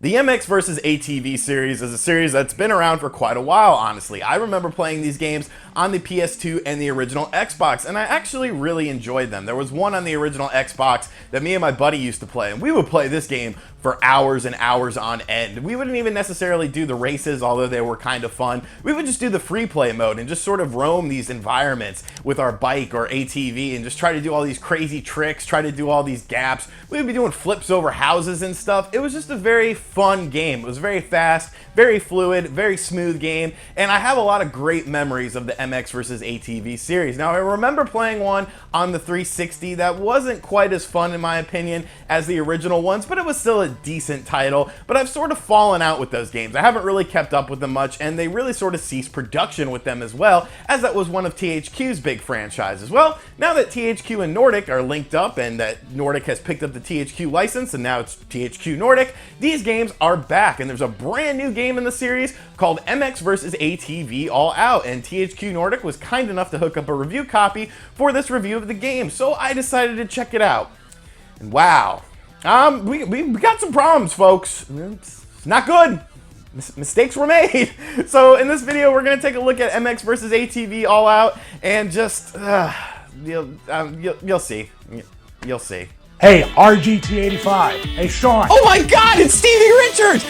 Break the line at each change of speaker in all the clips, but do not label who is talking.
The MX vs. ATV series is a series that's been around for quite a while, honestly. I remember playing these games on the PS2 and the original Xbox, and I actually really enjoyed them. There was one on the original Xbox that me and my buddy used to play, and we would play this game for hours and hours on end. We wouldn't even necessarily do the races, although they were kind of fun. We would just do the free play mode and just sort of roam these environments with our bike or ATV and just try to do all these crazy tricks, try to do all these gaps. We would be doing flips over houses and stuff. It was just a very fun game. It was very fast, very fluid, very smooth game, and I have a lot of great memories of the MX vs. ATV series. Now, I remember playing one on the 360 that wasn't quite as fun, in my opinion, as the original ones, but it was still a decent title. But I've sort of fallen out with those games. I haven't really kept up with them much, and they really sort of ceased production with them as well, as that was one of THQ's big franchises. Well, now that THQ and Nordic are linked up and that Nordic has picked up the THQ license and now it's THQ Nordic, these games are back, and there's a brand new game in the series called MX vs. ATV All Out, and THQ Nordic was kind enough to hook up a review copy for this review of the game, so I decided to check it out. And wow, we got some problems, folks. It's not good. Mistakes were made. So in this video, we're gonna take a look at MX vs. ATV All Out, and just you'll see. You'll see.
Hey, RGT 85. Hey, Sean.
Oh my God, it's Stevie Richards!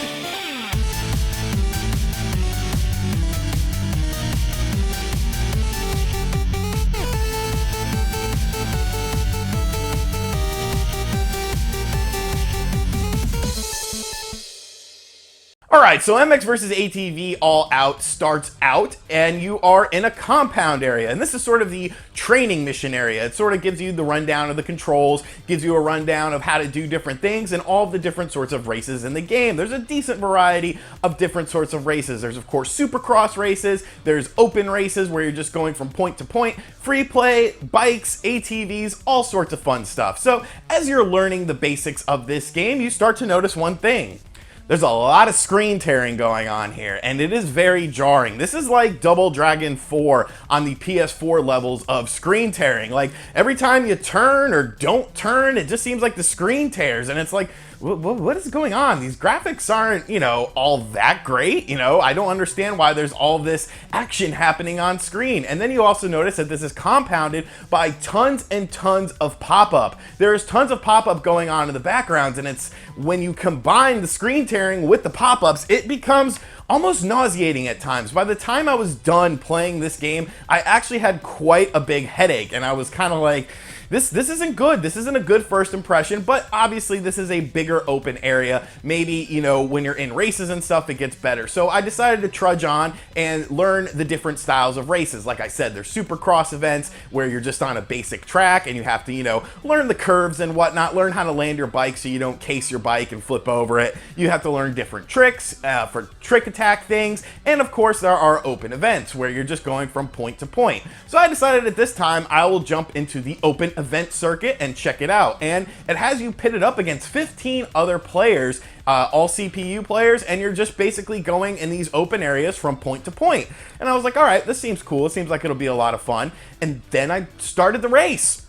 Alright, so MX vs. ATV All Out starts out, and you are in a compound area, and this is sort of the training mission area. It sort of gives you the rundown of the controls, gives you a rundown of how to do different things, and all of the different sorts of races in the game. There's a decent variety of different sorts of races. There's, of course, supercross races, there's open races where you're just going from point to point, free play, bikes, ATVs, all sorts of fun stuff. So, as you're learning the basics of this game, you start to notice one thing. There's a lot of screen tearing going on here, and it is very jarring. This is like Double Dragon 4 on the PS4 levels of screen tearing. Like, every time you turn or don't turn, it just seems like the screen tears, and it's like, what is going on? These graphics aren't, all that great. I don't understand why there's all this action happening on screen. And then you also notice that this is compounded by tons and tons of pop-up. There's tons of pop-up going on in the backgrounds, and it's when you combine the screen tearing with the pop-ups, it becomes almost nauseating at times. By the time I was done playing this game, I actually had quite a big headache, and I was kind of like, this isn't good. This isn't a good first impression, but obviously this is a bigger open area. Maybe, when you're in races and stuff, it gets better. So I decided to trudge on and learn the different styles of races. Like I said, there's supercross events where you're just on a basic track and you have to, learn the curves and whatnot, learn how to land your bike so you don't case your bike and flip over it. You have to learn different tricks for trick attack things. And of course, there are open events where you're just going from point to point. So I decided at this time I will jump into the open event circuit and check it out, and it has you pitted up against 15 other players, all CPU players, and you're just basically going in these open areas from point to point. And I was like, all right, this seems cool. It seems like it'll be a lot of fun. And then I started the race.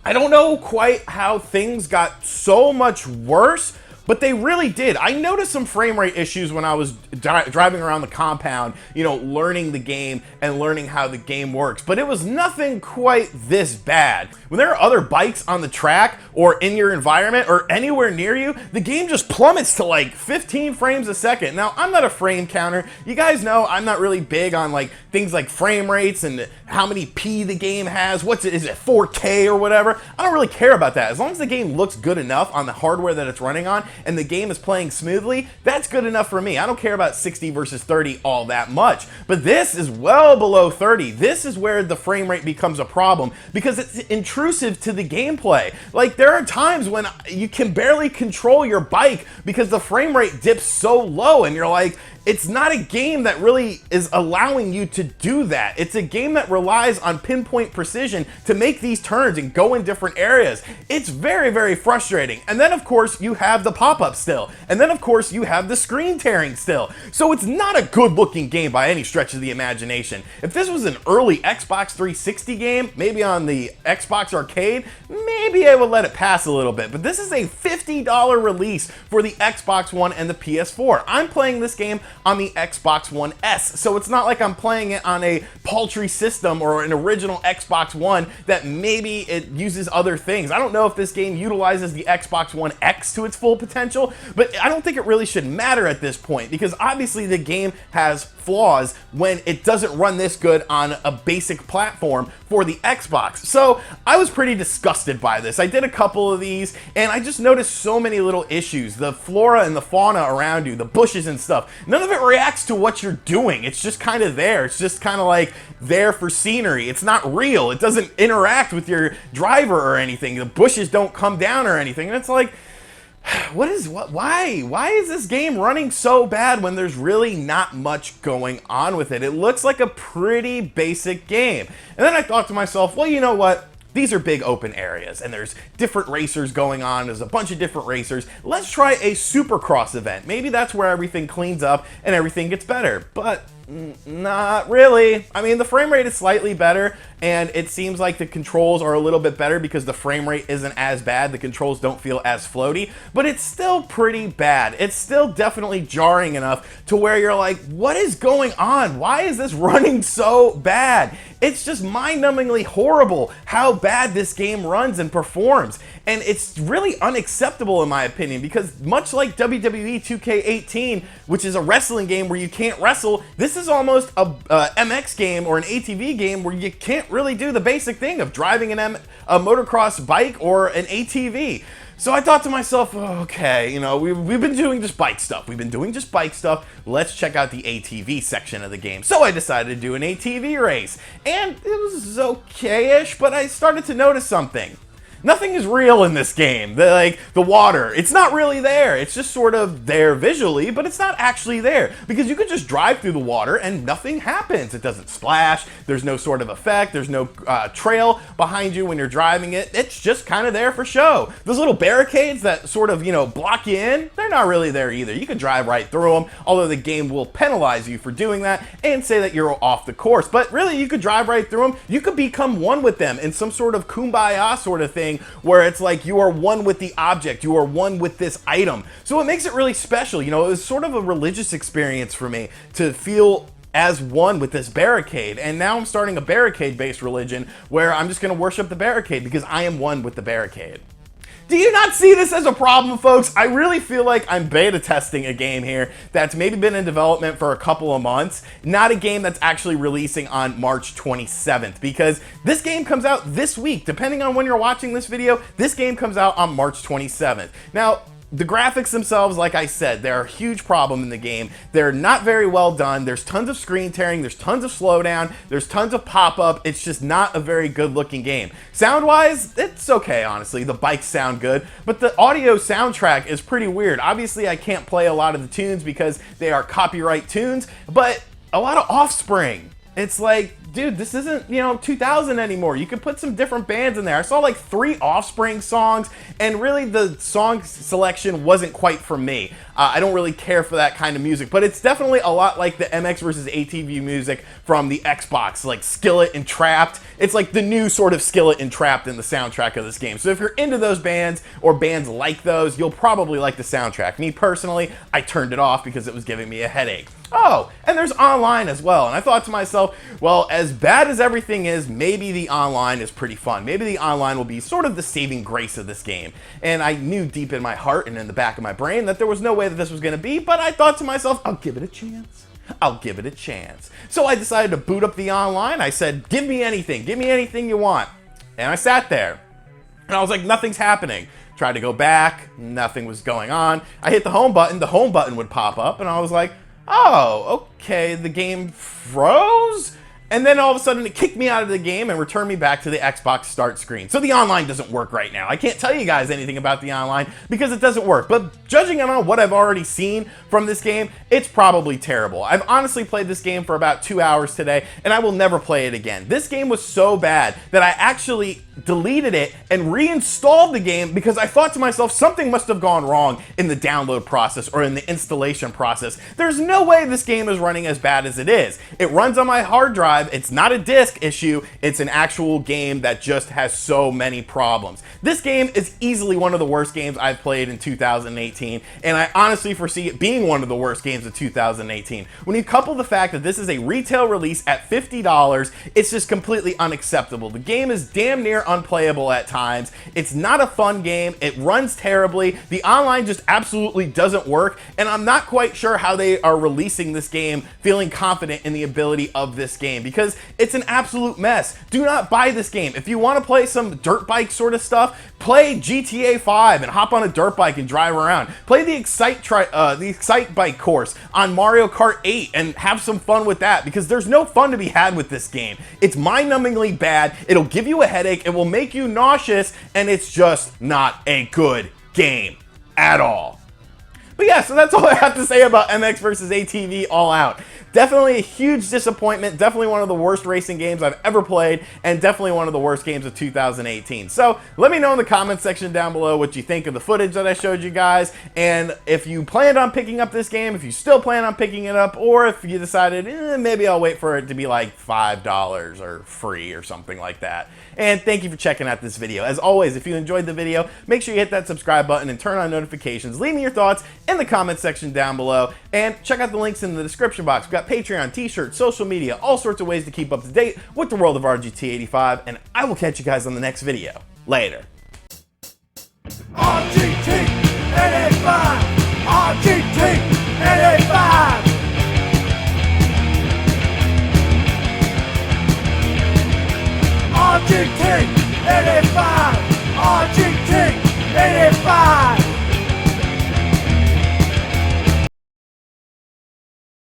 I don't know quite how things got so much worse, but they really did. I noticed some frame rate issues when I was driving around the compound, learning the game and learning how the game works. But it was nothing quite this bad. When there are other bikes on the track or in your environment or anywhere near you, the game just plummets to like 15 frames a second. Now, I'm not a frame counter. You guys know I'm not really big on like things like frame rates and how many P the game has. Is it 4K or whatever? I don't really care about that. As long as the game looks good enough on the hardware that it's running on, and the game is playing smoothly, that's good enough for me. I don't care about 60 versus 30 all that much. But this is well below 30. This is where the frame rate becomes a problem because it's intrusive to the gameplay. Like, there are times when you can barely control your bike because the frame rate dips so low, and you're like, it's not a game that really is allowing you to to do that. It's a game that relies on pinpoint precision to make these turns and go in different areas. It's very, very frustrating. And then of course you have the pop-up still. And then of course you have the screen tearing still. So it's not a good looking game by any stretch of the imagination. If this was an early Xbox 360 game, maybe on the Xbox Arcade, maybe I would let it pass a little bit. But this is a $50 release for the Xbox One and the PS4. I'm playing this game on the Xbox One S, so it's not like I'm playing it on a paltry system or an original Xbox One that maybe it uses other things. I don't know if this game utilizes the Xbox One X to its full potential, but I don't think it really should matter at this point, because obviously the game has flaws when it doesn't run this good on a basic platform for the Xbox. So I was pretty disgusted by this. I did a couple of these and I just noticed so many little issues. The flora and the fauna around you, the bushes and stuff, none of it reacts to what you're doing. It's just kind of there. It's just kind of like there for scenery. It's not real. It doesn't interact with your driver or anything. The bushes don't come down or anything. And it's like, why is this game running so bad when there's really not much going on with it? It looks like a pretty basic game. And then I thought to myself, well, you know what? These are big open areas and there's different racers going on. There's a bunch of different racers. Let's try a Supercross event. Maybe that's where everything cleans up and everything gets better. But not really. I mean, the frame rate is slightly better, and it seems like the controls are a little bit better because the frame rate isn't as bad. The controls don't feel as floaty, but it's still pretty bad. It's still definitely jarring enough to where you're like, what is going on? Why is this running so bad? It's just mind-numbingly horrible how bad this game runs and performs. And it's really unacceptable in my opinion, because much like WWE 2K18, which is a wrestling game where you can't wrestle, this is almost a MX game or an ATV game where you can't really do the basic thing of driving a motocross bike or an ATV. So I thought to myself, okay, you know, we've been doing just bike stuff. Let's check out the ATV section of the game. So I decided to do an ATV race. And it was okay-ish, but I started to notice something. Nothing is real in this game. The water, it's not really there. It's just sort of there visually, but it's not actually there, because you could just drive through the water and nothing happens. It doesn't splash. There's no sort of effect. There's no trail behind you when you're driving it. It's just kind of there for show. Those little barricades that sort of, you know, block you in, they're not really there either. You can drive right through them, although the game will penalize you for doing that and say that you're off the course. But really, you could drive right through them. You could become one with them in some sort of kumbaya sort of thing, where it's like you are one with the object, you are one with this item. So it makes it really special. You know, it was sort of a religious experience for me to feel as one with this barricade. And now I'm starting a barricade-based religion where I'm just gonna worship the barricade because I am one with the barricade. Do you not see this as a problem, folks? I really feel like I'm beta testing a game here that's maybe been in development for a couple of months, not a game that's actually releasing on March 27th, because this game comes out this week. Depending on when you're watching this video, this game comes out on March 27th. Now, the graphics themselves, like I said, they're a huge problem in the game. They're not very well done. There's tons of screen tearing, there's tons of slowdown, there's tons of pop-up. It's just not a very good looking game. Sound-wise, it's okay, honestly. The bikes sound good, but the audio soundtrack is pretty weird. Obviously, I can't play a lot of the tunes because they are copyright tunes, but a lot of Offspring. It's like, dude, this isn't, you know, 2000 anymore. You could put some different bands in there. I saw like 3 Offspring songs, and really the song selection wasn't quite for me. I don't really care for that kind of music, but it's definitely a lot like the MX versus ATV music from the Xbox, like Skillet and Trapped. It's like the new sort of Skillet and Trapped in the soundtrack of this game. So if you're into those bands or bands like those, you'll probably like the soundtrack. Me personally, I turned it off because it was giving me a headache. Oh, and there's online as well. And I thought to myself, well, as bad as everything is, maybe the online is pretty fun. Maybe the online will be sort of the saving grace of this game. And I knew deep in my heart and in the back of my brain that there was no way that this was going to be, but I thought to myself, I'll give it a chance. I'll give it a chance. So I decided to boot up the online. I said, give me anything you want. And I sat there and I was like, nothing's happening. Tried to go back, nothing was going on. I hit the home button would pop up, and I was like, oh, okay, the game froze? and then all of a sudden it kicked me out of the game and returned me back to the Xbox start screen. So the online doesn't work right now. I can't tell you guys anything about the online because it doesn't work, but judging on what I've already seen from this game, it's probably terrible. I've honestly played this game for about 2 hours today, and I will never play it again. This game was so bad that I actually deleted it and reinstalled the game because I thought to myself, something must have gone wrong in the download process or in the installation process. There's no way this game is running as bad as it is. It runs on my hard drive. It's not a disk issue. It's an actual game that just has so many problems. This game is easily one of the worst games I've played in 2018, and I honestly foresee it being one of the worst games of 2018. When you couple the fact that this is a retail release at $50, it's just completely unacceptable. The game is damn near unplayable at times. It's not a fun game. It runs terribly. The online just absolutely doesn't work, and I'm not quite sure how they are releasing this game feeling confident in the ability of this game because it's an absolute mess. Do not buy this game. If you want to play some dirt bike sort of stuff, play GTA 5 and hop on a dirt bike and drive around. Play the Excite Bike course on Mario Kart 8 and have some fun with that because there's no fun to be had with this game. It's mind-numbingly bad. It'll give you a headache. It will make you nauseous, and it's just not a good game at all. But yeah, so that's all I have to say about MX vs. ATV All Out. Definitely a huge disappointment, definitely one of the worst racing games I've ever played, and definitely one of the worst games of 2018. So let me know in the comments section down below what you think of the footage that I showed you guys, and if you planned on picking up this game, if you still plan on picking it up, or if you decided, maybe I'll wait for it to be like $5 or free or something like that. And thank you for checking out this video. As always, if you enjoyed the video, make sure you hit that subscribe button and turn on notifications. Leave me your thoughts in the comments section down below, and check out the links in the description box. We've got Patreon, t-shirts, social media, all sorts of ways to keep up to date with the world of RGT 85, and I will catch you guys on the next video. Later.
RGT 85, RGT 85. RGT 85, RGT 85.